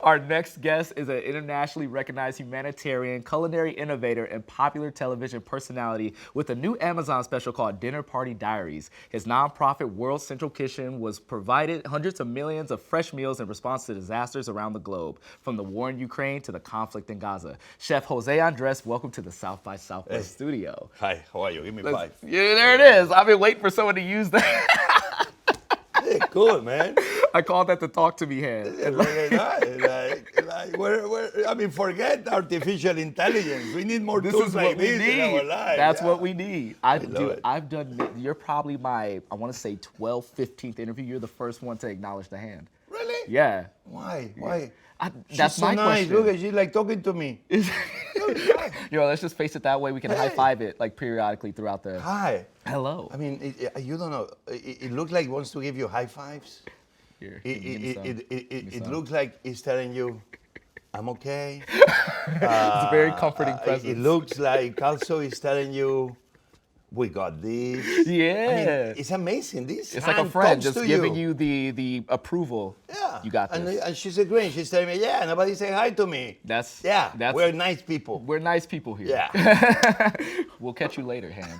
Our next guest is an internationally recognized humanitarian, culinary innovator, and popular television personality with a new Amazon special called Dinner Party Diaries. His nonprofit World Central Kitchen was provided hundreds of millions of fresh meals in response to disasters around the globe, from the war in Ukraine to the conflict in Gaza. Chef José Andrés, welcome to the South by Southwest studio. Hi, how are you? Give me five. Yeah, there it is. I've been waiting for someone to use that. Hey, cool, man. I call that the talk to me hand. Forget artificial intelligence. We need more This tools is like what we this in our need. life. That's yeah. what we need. love it. I've done, you're probably my, I want to say 12th, 15th interview. You're the first one to acknowledge the hand. Really? Yeah. Why? Why? That's She's so my nice. question. Look, she's like talking to me. Yo, let's just face it that way. We can high five it like periodically throughout the. Hi. Hello. I mean, you don't know. It looks like it wants to give you high fives. Here, give me some. It looks like it's telling you, I'm okay. It's a very comforting presence. It looks like also it's telling you, we got this. Yeah. I mean, it's amazing. This It's like a hand friend talks just to giving you the approval. Yeah. You got this. And she's agreeing. She's telling me, yeah, nobody say hi to me. That's We're nice people. We're nice people here. Yeah. We'll catch you later, hand.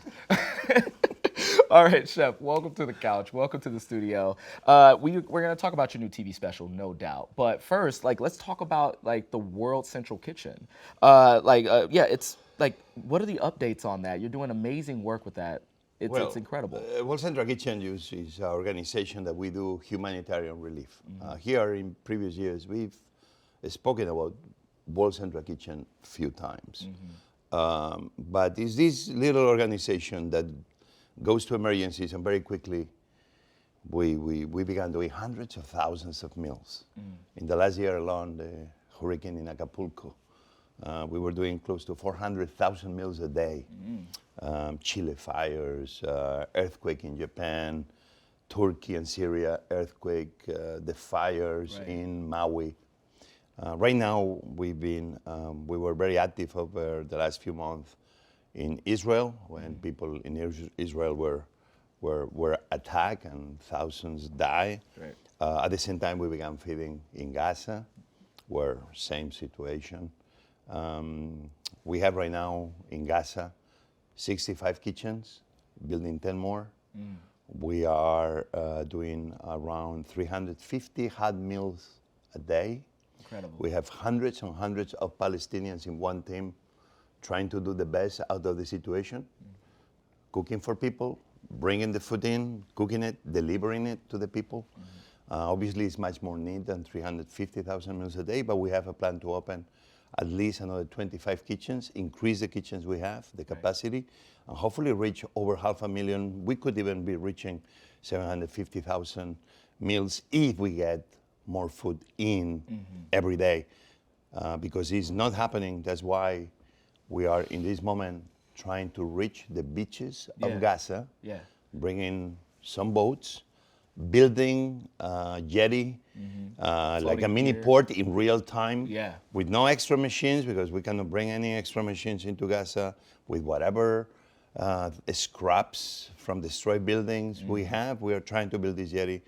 All right, Chef, welcome to the couch. Welcome to the studio. We're going to talk about your new TV special, no doubt. But first, let's talk about, the World Central Kitchen. It's, what are the updates on that? You're doing amazing work with that. It's incredible. World Central Kitchen is an organization that we do humanitarian relief. Here in previous years, we've spoken about World Central Kitchen a few times. But it's this little organization that goes to emergencies, and very quickly we began doing hundreds of thousands of meals. In the last year alone, the hurricane in Acapulco, we were doing close to 400,000 meals a day. Chile fires, earthquake in Japan, Turkey and Syria earthquake, the fires in Maui. Right now, we were very active over the last few months in Israel, when people in Israel were attacked and thousands died. Right. At the same time, we began feeding in Gaza, where same situation. We have right now in Gaza 65 kitchens, building 10 more. We are doing around 350 hot meals a day. Incredible. We have hundreds and hundreds of Palestinians in one team trying to do the best out of the situation, cooking for people, bringing the food in, cooking it, delivering it to the people. Obviously, it's much more need than 350,000 meals a day, but we have a plan to open at least another 25 kitchens, increase the kitchens we have, the capacity, and hopefully reach over 500,000. We could even be reaching 750,000 meals if we get more food in every day, because it's not happening. That's why we are in this moment trying to reach the beaches of Gaza, bringing some boats, building a jetty, like a mini port in real time, with no extra machines, because we cannot bring any extra machines into Gaza, with whatever scraps from destroyed buildings we have. We are trying to build this jetty.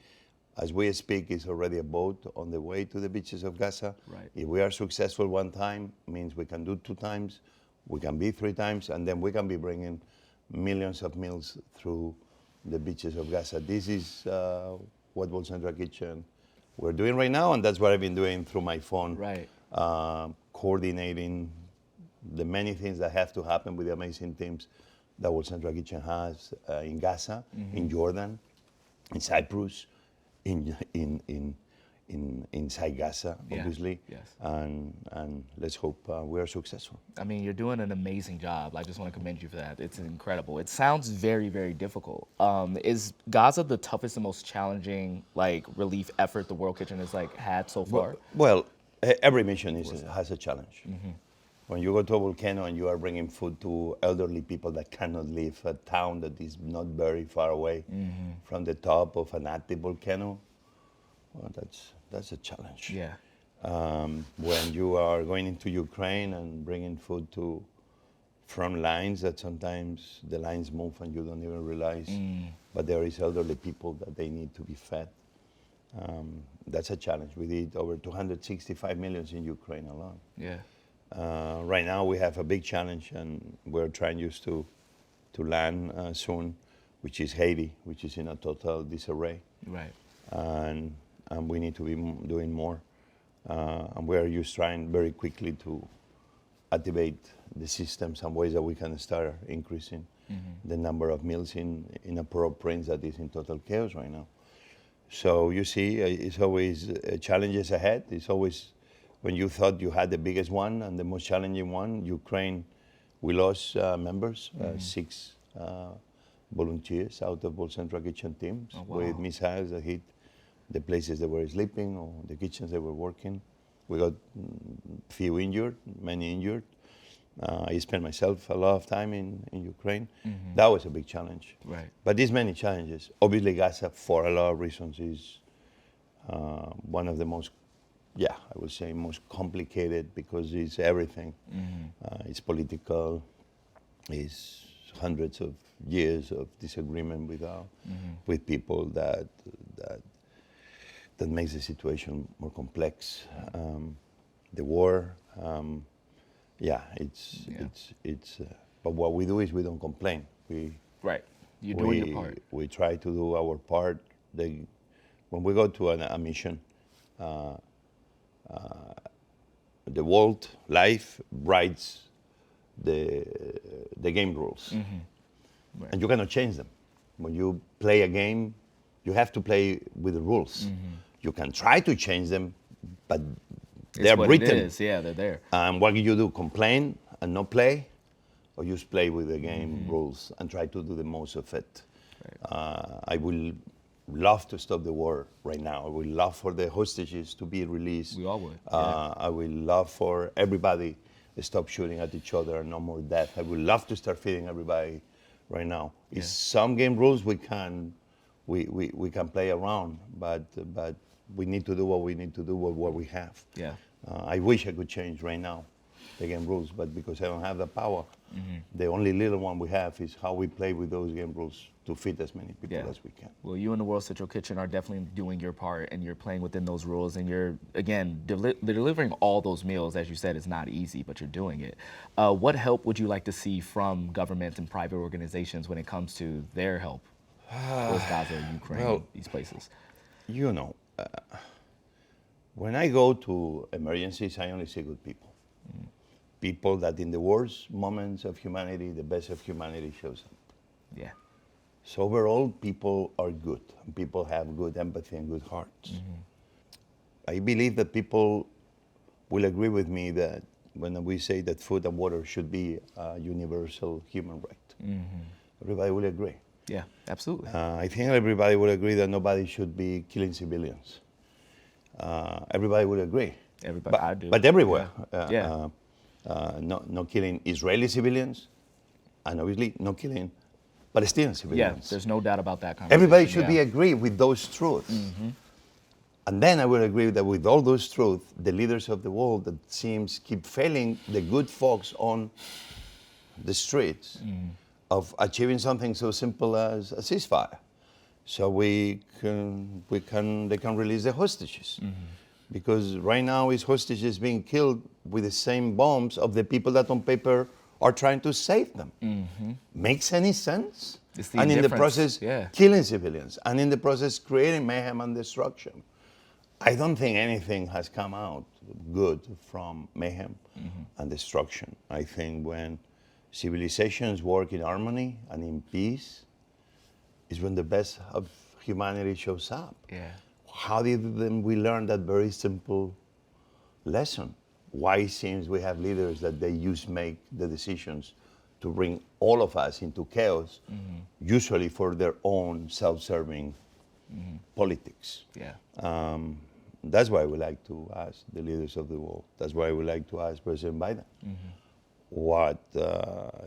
As we speak, is already a boat on the way to the beaches of Gaza. Right. If we are successful one time, means we can do 2 times, we can be 3 times, and then we can be bringing millions of meals through the beaches of Gaza. This is what World Central Kitchen we're doing right now, and that's what I've been doing through my phone. Right. Coordinating the many things that have to happen with the amazing teams that World Central Kitchen has in Gaza, in Jordan, in Cyprus, inside Gaza, obviously. Yes. And let's hope we are successful. I mean, you're doing an amazing job. I just want to commend you for that. It's incredible. It sounds very, very difficult. Is Gaza the toughest and most challenging relief effort the World Kitchen has had so far? Well, every mission has a challenge. When you go to a volcano and you are bringing food to elderly people that cannot leave a town that is not very far away from the top of an active volcano, well, that's a challenge. Yeah. When you are going into Ukraine and bringing food to front lines, that sometimes the lines move and you don't even realize, but there is elderly people that they need to be fed. That's a challenge. We did over 265 millions in Ukraine alone. Yeah. Right now we have a big challenge, and we're trying just to land soon, which is Haiti, which is in a total disarray. Right. And we need to be doing more. And we're just trying very quickly to activate the systems and ways that we can start increasing the number of meals in a Port-au-Prince that is in total chaos right now. So you see, it's always challenges ahead. It's always when you thought you had the biggest one and the most challenging one, Ukraine, we lost members, 6 volunteers out of both Central Kitchen teams with missiles that hit the places they were sleeping or the kitchens they were working. We got few injured, many injured. I spent myself a lot of time in Ukraine. That was a big challenge. Right. But there's many challenges. Obviously, Gaza, for a lot of reasons, is one of the most, I would say, most complicated because it's everything. It's political. It's hundreds of years of disagreement with people that makes the situation more complex. The war. But what we do is we don't complain. Right. You're doing your part. We try to do our part. When we go to a mission, the world, life writes the game rules. Right. And you cannot change them. When you play a game, you have to play with the rules. You can try to change them, but they're written. It is. Yeah, they're there. And what do you do? Complain and not play? Or just play with the game rules and try to do the most of it? Right. I will love to stop the war right now. I would love for the hostages to be released. We all would. I would love for everybody to stop shooting at each other, no more death. I would love to start feeding everybody right now. It's some game rules we can play around, but we need to do what we need to do with what we have. Yeah. I wish I could change right now the game rules, but because I don't have the power, the only little one we have is how we play with those game rules to feed as many people as we can. Well, you and the World Central Kitchen are definitely doing your part, and you're playing within those rules, and you're, again, delivering all those meals. As you said, it's not easy, but you're doing it. What help would you like to see from governments and private organizations when it comes to their help towards Gaza, Ukraine, these places? You know, when I go to emergencies, I only see good people. People that in the worst moments of humanity, the best of humanity shows up. Yeah. So overall, people are good. People have good empathy and good hearts. I believe that people will agree with me that when we say that food and water should be a universal human right, everybody will agree. Yeah, absolutely. I think everybody will agree that nobody should be killing civilians. Everybody will agree. Everybody, I do. But everywhere. Yeah. Not killing Israeli civilians, and obviously not killing Palestinian civilians. Yeah, there's no doubt about that conversation. Everybody should be agree with those truths. And then I will agree that with all those truths, the leaders of the world that seems keep failing the good folks on the streets of achieving something so simple as a ceasefire. So they can release the hostages. Because right now it's hostages being killed with the same bombs of the people that on paper are trying to save them. Makes any sense? And in the process, killing civilians, and in the process, creating mayhem and destruction. I don't think anything has come out good from mayhem and destruction. I think when civilizations work in harmony and in peace is when the best of humanity shows up. Yeah. How did we learn that very simple lesson? Why it seems we have leaders that they just make the decisions to bring all of us into chaos, usually for their own self-serving politics. Yeah. That's why we like to ask the leaders of the world. That's why we like to ask President Biden. What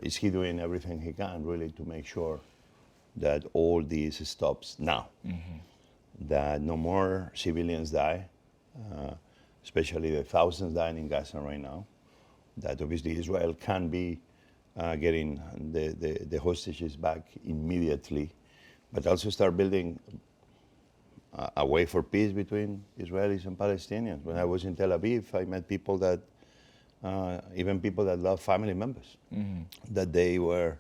is he doing everything he can really to make sure that all this stops now? That no more civilians die, especially the thousands dying in Gaza right now. That obviously Israel can be getting the hostages back immediately, but also start building a way for peace between Israelis and Palestinians. When I was in Tel Aviv, I met people that, even people that love family members, that they were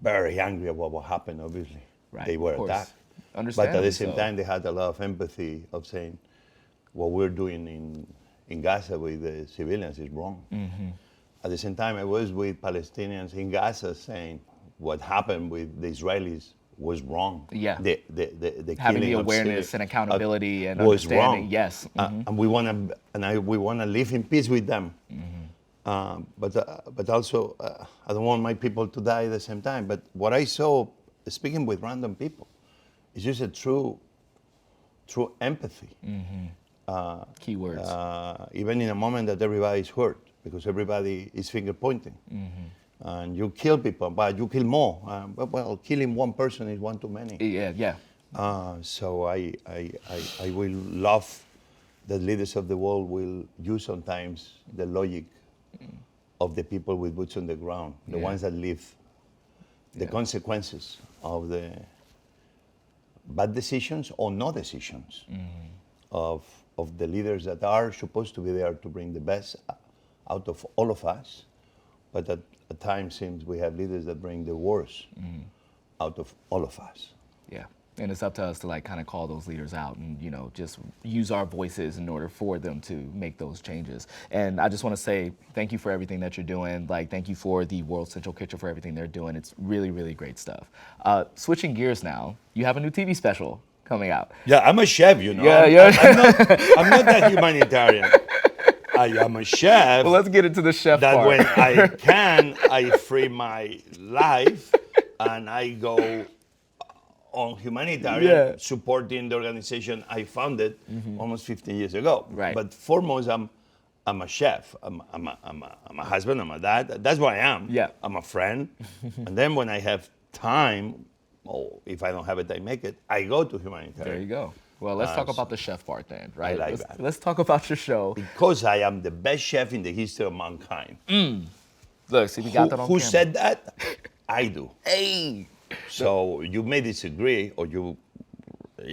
very angry about what happened, obviously. Right, They were of course. attacked. But at Understandably the same so. time, they had a lot of empathy of saying, what we're doing in Gaza with the civilians is wrong. At the same time, I was with Palestinians in Gaza saying what happened with the Israelis was wrong. Yeah. The Having the killing of awareness civilians, and accountability and was understanding. wrong. Yes. And we want to, we want to live in peace with them. But also, I don't want my people to die at the same time. But what I saw, speaking with random people, is just a true empathy. Keywords. Even in a moment that everybody is hurt, because everybody is finger pointing. And you kill people, but you kill more. Well, killing one person is one too many. Yeah. So I will love that leaders of the world will use sometimes the logic of the people with boots on the ground, the ones that live the consequences of the bad decisions or no decisions of the leaders that are supposed to be there to bring the best out of all of us, but at times seems we have leaders that bring the worst out of all of us. Yeah. And it's up to us to like kind of call those leaders out and, you know, just use our voices in order for them to make those changes. And I just want to say thank you for everything that you're doing. Like, thank you for the World Central Kitchen for everything they're doing. It's really, really great stuff. Switching gears now, you have a new TV special coming out. Yeah, I'm a chef, you know. Yeah. I'm not that humanitarian. I am a chef. Well, let's get into the chef That part. when I can, I free my life and I go on Humanitarian, supporting the organization I founded almost 15 years ago. Right. But foremost, I'm a chef. I'm a husband. I'm a dad. That's what I am. Yeah. I'm a friend. And then when I have time, or if I don't have it, I make it. I go to Humanitarian. There you go. Well, let's talk about the chef part then, right? like that. Let's talk about your show. Because I am the best chef in the history of mankind. Look, see, we got that on Who camera. said that? I do. Hey. So you may disagree, or if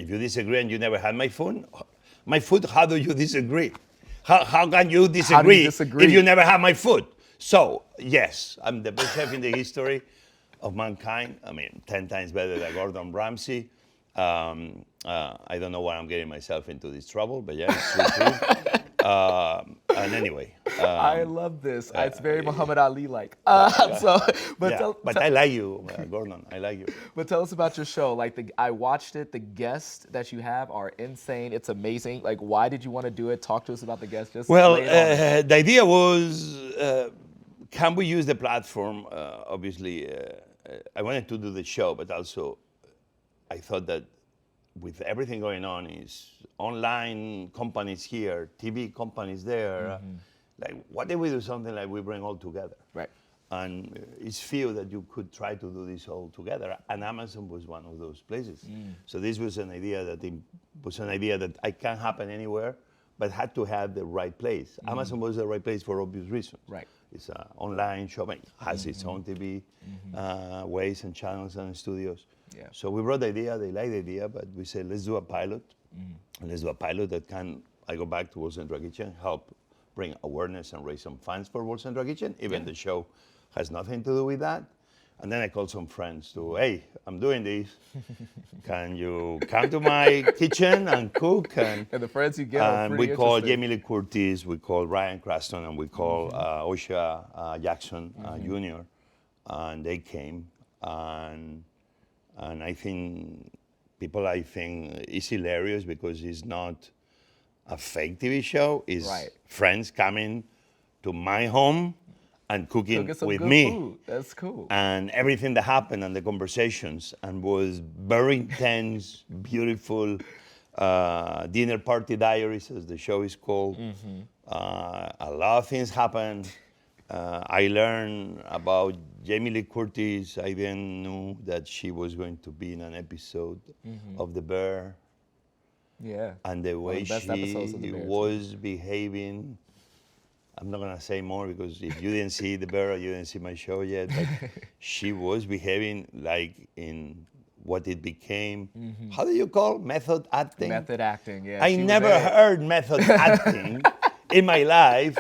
you disagree and you never had my food, how do you disagree? How can you disagree, if you never had my food? So yes, I'm the best chef in the history of mankind. I mean, 10 times better than Gordon Ramsay. I don't know why I'm getting myself into this trouble, but yeah, it's true. And anyway, I love this. It's very Muhammad Ali-like. But I like you, Gordon. I like you. But tell us about your show. Like, I watched it. The guests that you have are insane. It's amazing. Like, why did you want to do it? Talk to us about the guests. Just Well, lay it on the idea was, can we use the platform? Obviously, I wanted to do the show, but also I thought that with everything going on, is online companies here, TV companies there. Like, what if we do something like we bring all together? Right. And it's few that you could try to do this all together. And Amazon was one of those places. So this was an idea that I can happen anywhere, but had to have the right place. Amazon was the right place for obvious reasons. Right. It's online shopping, has its own TV ways and channels and studios. Yeah. So we brought the idea, they liked the idea, but we said, let's do a pilot. And let's do a pilot that can, I go back to World Central Kitchen, help bring awareness and raise some funds for World Central Kitchen. Even the show has nothing to do with that. And then I called some friends to, hey, I'm doing this. Can you come to my kitchen and cook? And the friends you get are and pretty we call interesting. Jamie Lee Curtis, we call Ryan Craston, and we call Osha Jackson Jr. And they came. And I think people, it's hilarious because it's not a fake TV show. It's friends coming to my home and cooking some with good me. food. That's cool. And everything that happened and the conversations and was very intense, beautiful. Dinner Party Diaries, as the show is called. A lot of things happened. I learned about Jamie Lee Curtis. I didn't know that she was going to be in an episode of The Bear. Yeah. And the way the best episodes of The she Bear, was behaving. I'm not going to say more because if you didn't see The Bear or you didn't see my show yet, but she was behaving like in what it became. How do you call method acting? Method acting, yeah. I she was never there. heard method acting in my life.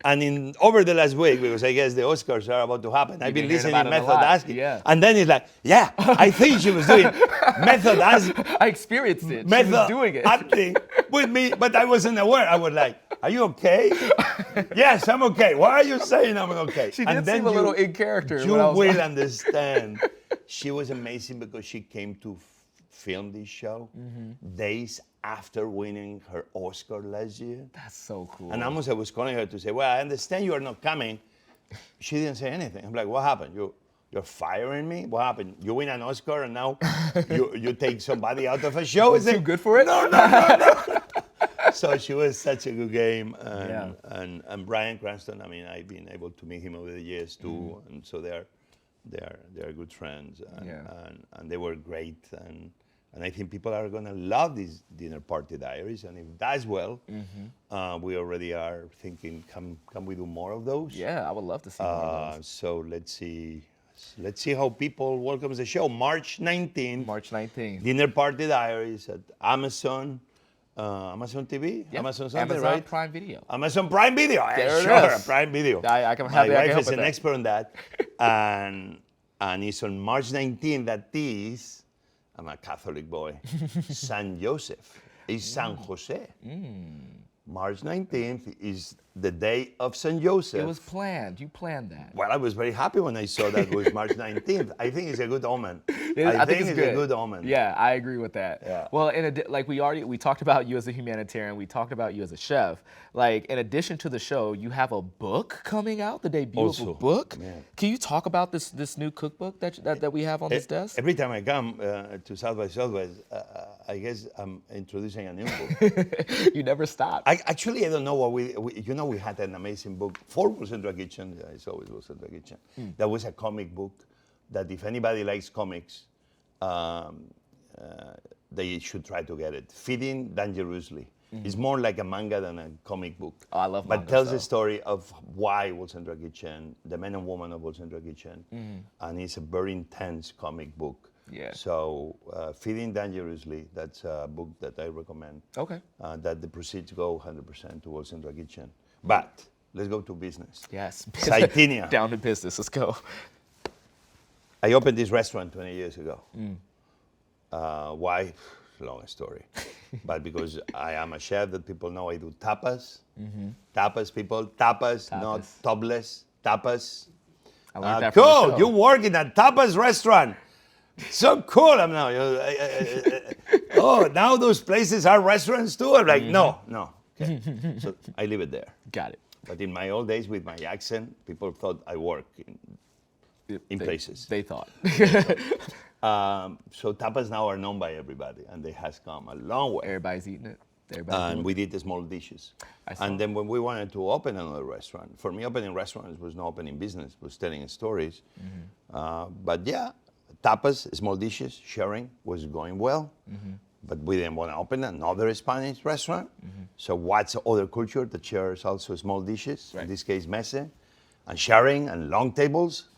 And over the last week, because I guess the Oscars are about to happen, I've been been hearing listening about it a method lot, acting. yeah. And then it's like, yeah, I think she was doing method acting. I experienced it. She Method was doing it. acting with me, but I wasn't aware. I was like, are you okay? Yes, I'm okay. Why are you saying I'm okay? She did seem a little in character. You when I was will like- understand. She was amazing because she came to film this show days after winning her Oscar last year. That's so cool. And almost I was calling her to say, well, I understand you are not coming. She didn't say anything. I'm like, what happened? You're firing me? What happened? You win an Oscar and now you take somebody out of a show? Was too good for it? No. So she was such a good game. Yeah. And Bryan Cranston, I mean, I've been able to meet him over the years too. And so they're good friends. And they were great. And I think people are going to love these dinner party diaries. And if that's well, we already are thinking, can we do more of those? Yeah, I would love to see more of those. So let's see how people welcome the show. March 19th, March 19th. dinner party diaries at Amazon, Amazon TV, Yep. Amazon something, Amazon right? Prime Video. Amazon Prime Video. There it Sure, is. Prime Video. I can My have it. I wife can help is with an that. expert on that, and it's on March 19th. That is, I'm a Catholic boy. San Joseph is San Jose. March 19th is the day of San Joseph. It was planned. You planned that. Well, I was very happy when I saw that it was March 19th. I think it's a good omen. I think it's a good. good omen. Yeah, I agree with that. Yeah. Well, like we talked about you as a humanitarian. We talked about you as a chef. Like in addition to the show, you have a book coming out, the debut of Also, a book. yeah. Can you talk about this new cookbook that we have on this desk? Every time I come to South by Southwest, I guess I'm introducing a new book. You never stop. I don't know what we had an amazing book for World Central Kitchen. It's always World Central Kitchen. That was a comic book that if anybody likes comics, they should try to get it. Feeding Dangerously. It's more like a manga than a comic book. Oh, I love But manga tells stuff. the story of why World Central Kitchen, the men and women of World Central Kitchen, and it's a very intense comic book. Yeah. So Feeding Dangerously, that's a book that I recommend. Okay. That the proceeds go 100% to World Central Kitchen. But let's go to business. Yes. Saitinia. Down to business. Let's go. I opened this restaurant 20 years ago. Why? Long story. But because I am a chef that people know I do tapas. Tapas, people. Tapas, not Tapas. topless. Tapas. I learned that from the Cool. show. You work in a tapas restaurant. So cool. I'm now. Oh, now those places are restaurants too? I'm like, no. Okay. So I leave it there. Got it. But in my old days with my accent, people thought I work in places. They thought. So tapas now are known by everybody, and they has come a long way. Everybody's eating it. Everybody's And doing we did the small dishes. I saw. And then when we wanted to open another restaurant, for me, opening restaurants was not opening business, it was telling stories. But yeah, tapas, small dishes, sharing was going well. But we didn't want to open another Spanish restaurant. So what's other culture that shares also small dishes, Right. in this case, mese, and sharing and long tables,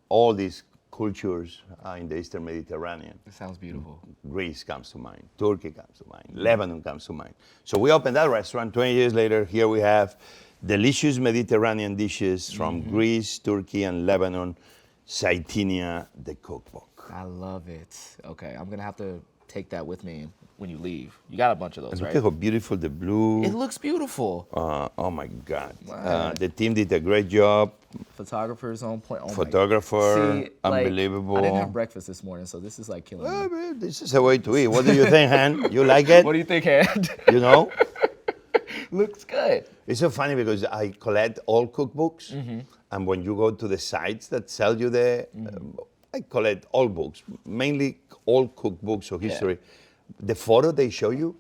all these cultures in the Eastern Mediterranean. It sounds beautiful. Greece comes to mind, Turkey comes to mind, Lebanon comes to mind. So we opened that restaurant. 20 years later, here we have delicious Mediterranean dishes from Greece, Turkey, and Lebanon. Saitinia, the cookbook. I love it. Okay, I'm gonna have to take that with me when you leave. You got a bunch of those, Look right? at how beautiful the blue. It looks beautiful. Oh my God. Wow. The team did a great job. Photographers on point. Oh my Photographer, God. See, like, unbelievable. I didn't have breakfast this morning, so this is like killing me. Man, this is a way to eat. What do you think, Han? You like it? What do you think, Hand? You know? Looks good. It's so funny because I collect all cookbooks, and when you go to the sites that sell you I collect all books, mainly all cookbooks of history. The photo they show you,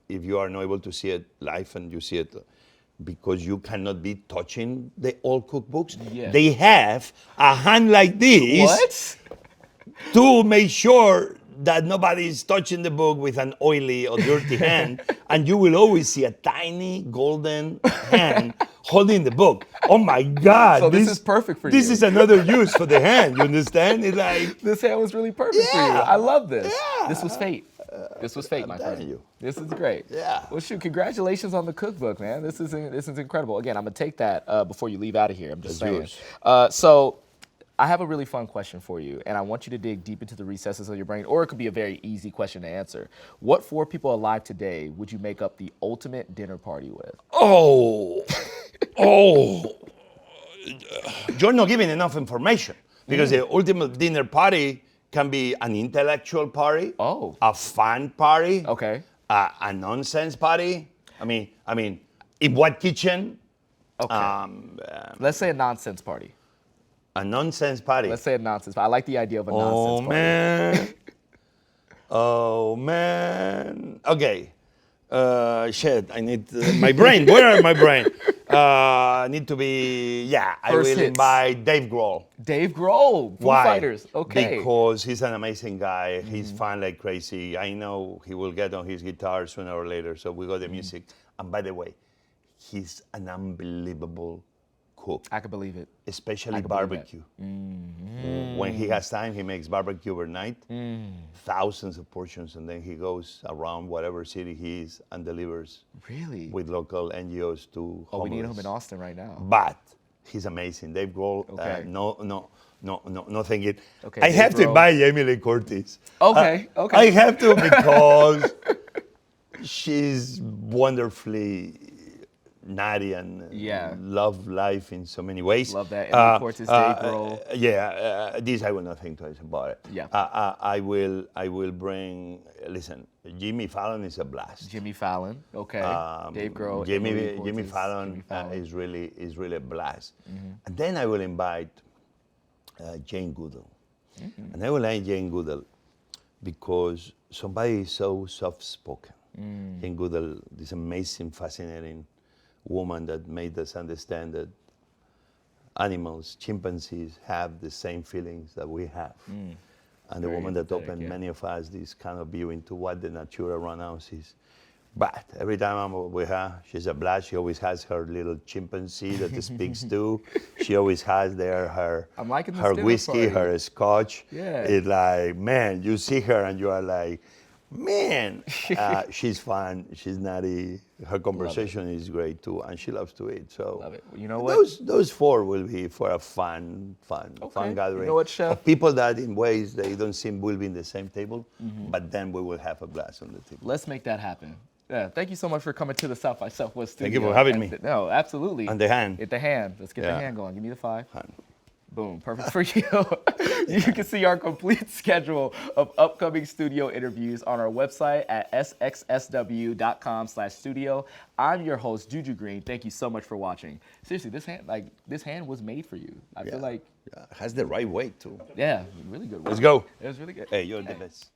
if you are not able to see it live and you see it, because you cannot be touching the old cookbooks, Yeah. they have a hand like this What? to make sure that nobody is touching the book with an oily or dirty hand, and you will always see a tiny golden hand holding the book. Oh my God! So this is perfect for This you. is another use for the hand. You understand? It's like This hand was really perfect for you. Yeah. I love this. Yeah. This was fate. This was fate, my telling friend. you. This is great. Yeah. Well, shoot, congratulations on the cookbook, man. This is incredible. Again, I'm gonna take that before you leave out of here. I'm just saying. So I have a really fun question for you, and I want you to dig deep into the recesses of your brain, or it could be a very easy question to answer. What 4 people alive today would you make up the ultimate dinner party with? oh. You're not giving enough information because the ultimate dinner party can be an intellectual party, a fun party, Okay. a nonsense party. I mean, in what kitchen? Okay. Let's say a nonsense party. A nonsense party. Let's say a nonsense party. I like the idea of a nonsense party. Oh man. Okay. Shit. I need my brain. Where are my brain? Need to be. Yeah. I First will hits. invite Dave Grohl. Dave Grohl, Foo Why? Fighters. Okay. Because he's an amazing guy. He's fun like crazy. I know he will get on his guitar sooner or later. So we got the music. And by the way, he's an unbelievable cook. I can believe it. Especially can believe barbecue. When he has time, he makes barbecue overnight, thousands of portions, and then he goes around whatever city he is and delivers Really? with local NGOs to Oh, we need him homeless. in Austin right now. But he's amazing. Dave Grohl, Okay. no thinking. Okay, I Dave have to Grohl. invite Jamie Lee Curtis. Okay, okay. I have to because she's wonderfully naughty and Yeah. love life in so many ways. Love that. Emmy Cortez, Dave Grohl. This I will not think twice about it. Yeah. I will bring. Listen, Jimmy Fallon is a blast. Jimmy Fallon. Okay. Dave Grohl. Jimmy Emily Cortez, Fallon, Jimmy Fallon. is really a blast. And then I will invite Jane Goodall. And I will invite Jane Goodall because somebody is so soft-spoken. Jane Goodall, this amazing, fascinating woman that made us understand that animals, chimpanzees, have the same feelings that we have. And the Very woman that empathetic, opened yeah. many of us this kind of view into what the nature around us is. But every time I'm with her, she's a blast. She always has her little chimpanzee that speaks too. She always has there her I'm liking this her dinner whiskey, party. her scotch. Yeah. It's like, man, you see her and you are like, man, she's fun. She's naughty. Her conversation is great too, and she loves to eat. So Love it. You know what? Those 4 will be for a fun gathering. You know what, Chef? Of people that in ways they don't seem will be in the same table, but then we will have a glass on the table. Let's make that happen. Yeah, thank you so much for coming to the South by Southwest studio. Thank you for having me. No, absolutely. And the hand. Get the hand. Let's get the Yeah. hand going. Give me the 5. Hand. Boom, perfect for you. You can see our complete schedule of upcoming studio interviews on our website at sxsw.com/studio. I'm your host, Juju Green. Thank you so much for watching. Seriously, this hand was made for you. I feel like, Has the right weight too. yeah, really good work. Let's go. It was really good. Hey, you're the best.